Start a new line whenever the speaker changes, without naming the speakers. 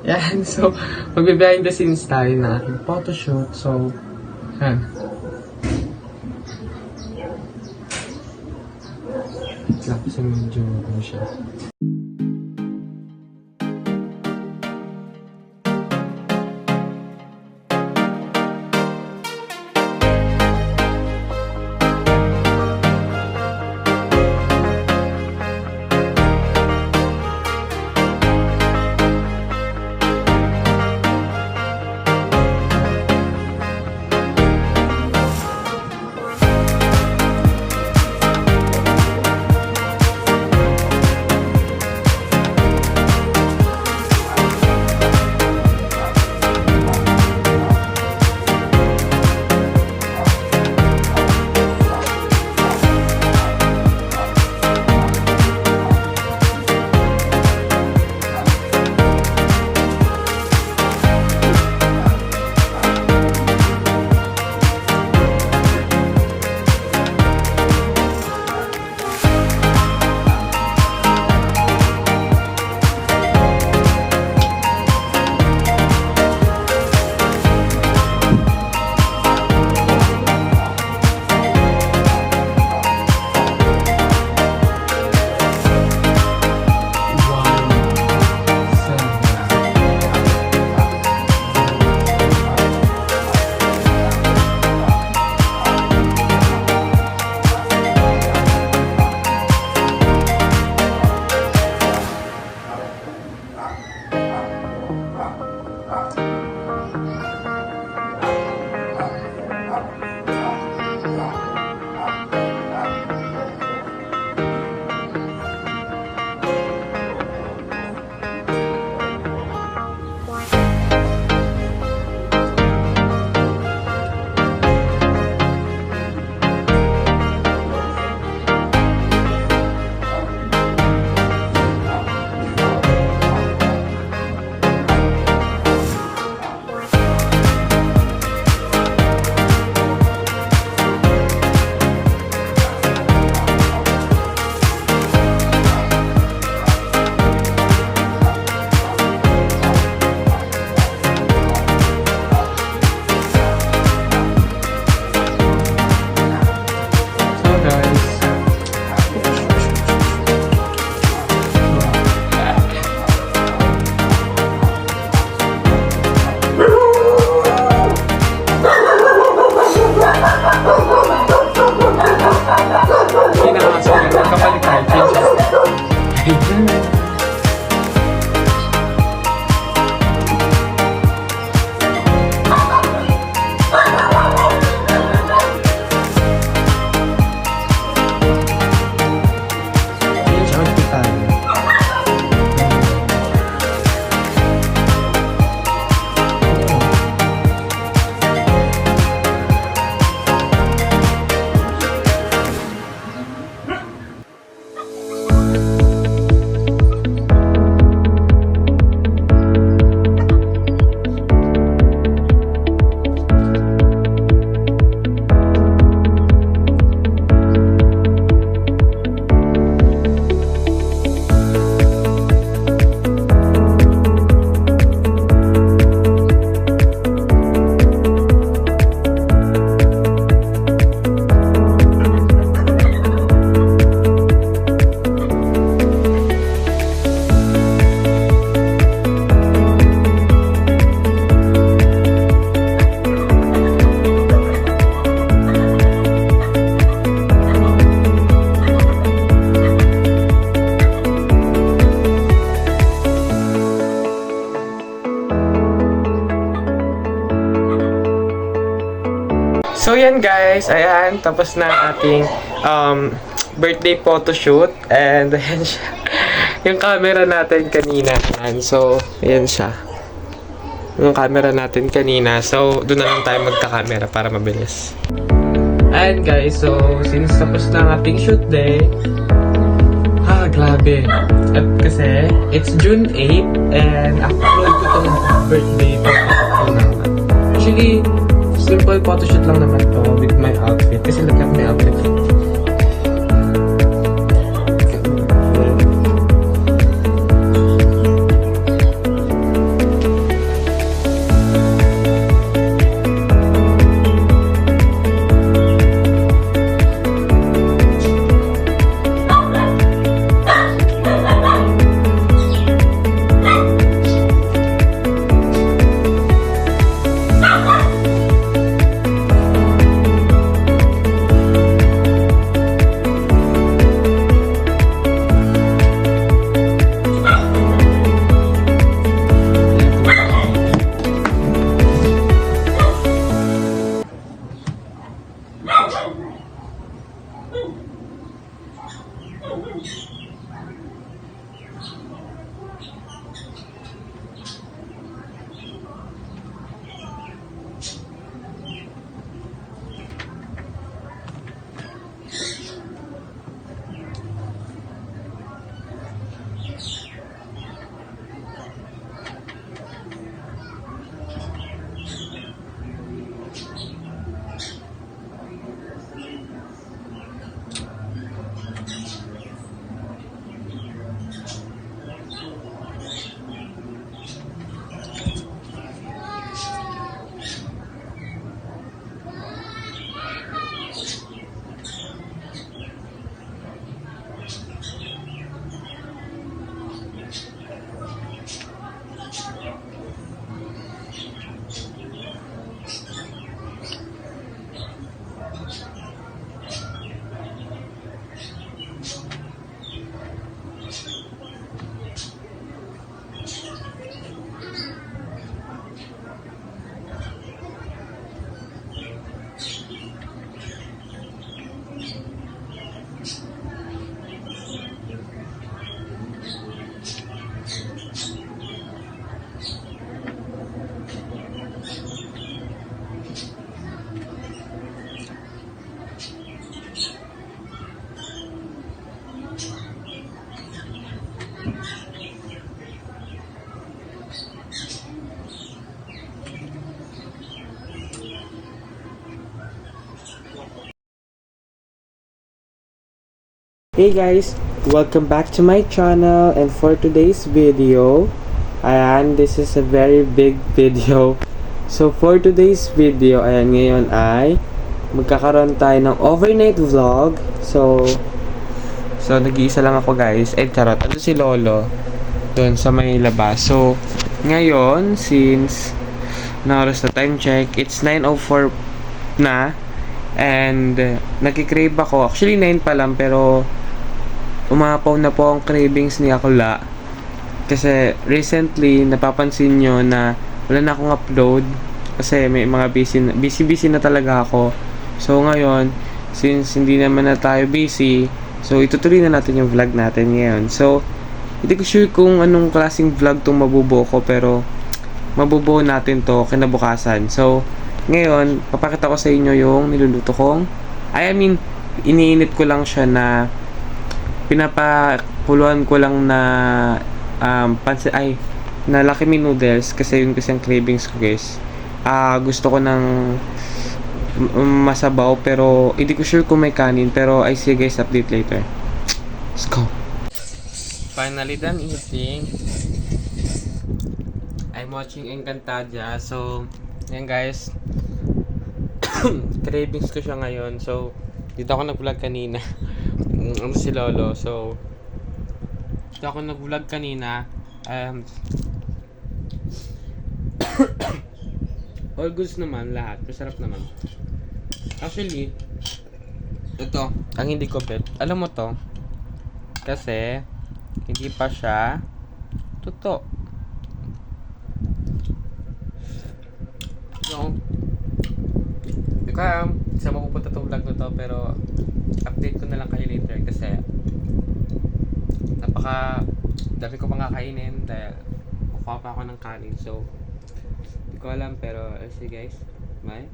Yan, so, magbe-behind the scenes tayo na aking photoshoot. So, yan. Lang kasi medyo ano siya. So yan guys, ayan, tapos na ang ating birthday photoshoot. And ayan siya. Yung camera natin kanina. Ayan, so, ayan siya. Yung camera natin kanina. So, doon na lang tayo magka-camera para mabilis. Ayan guys, so, since tapos na ang ating shoot day, grabe. At kasi, it's June 8 and upload ko itong birthday photoshoot naman. Actually, simple photoshoot lang naman to with my outfit. Kasi look at my outfit. Hey guys, welcome back to my channel, and for today's video, ayan, this is a very big video. So for today's video, ayan, ngayon ay magkakaroon tayo ng overnight vlog. So nag-iisa lang ako guys. Charot, ano si Lolo doon sa may labas. So ngayon, since na oras na time check, it's 9:04 na, and nagki-crave ako. Actually 9 pa lang, pero umapaw na po ang cravings ni Akla. Kasi recently, napapansin nyo na wala na akong upload. Kasi may mga busy na talaga ako. So ngayon, since hindi naman na tayo busy, so itutuloy na natin yung vlog natin ngayon. So, hindi ko sure kung anong klaseng vlog itong mabubuo ko, pero mabubuo natin to kinabukasan. So, ngayon, papakita ko sa inyo yung niluluto kong, iniinit ko lang siya na pinapakuluan ko lang na na Lucky Me noodles, kasi yun kasi ang cravings ko guys. Gusto ko ng masabaw, pero hindi ko sure kung may kanin, pero I see guys, update later. Let's go. Finally done eating. I'm watching Encantadia. So yan guys, cravings ko siya ngayon. So dito ako nag-vlog kanina. Ano si Lolo. So dito ako nag-vlog kanina. All goods naman lahat. Masarap naman. Actually, ito ang hindi ko bet. Alam mo to, kasi hindi pa siya totoo. So, hindi ko alam saan mapupunta itong vlog na to, pero update ko na lang kayo later kasi dami ko pang kakainin dahil kukuha pa ako ng kanin. So, hindi ko alam, pero see guys, bye.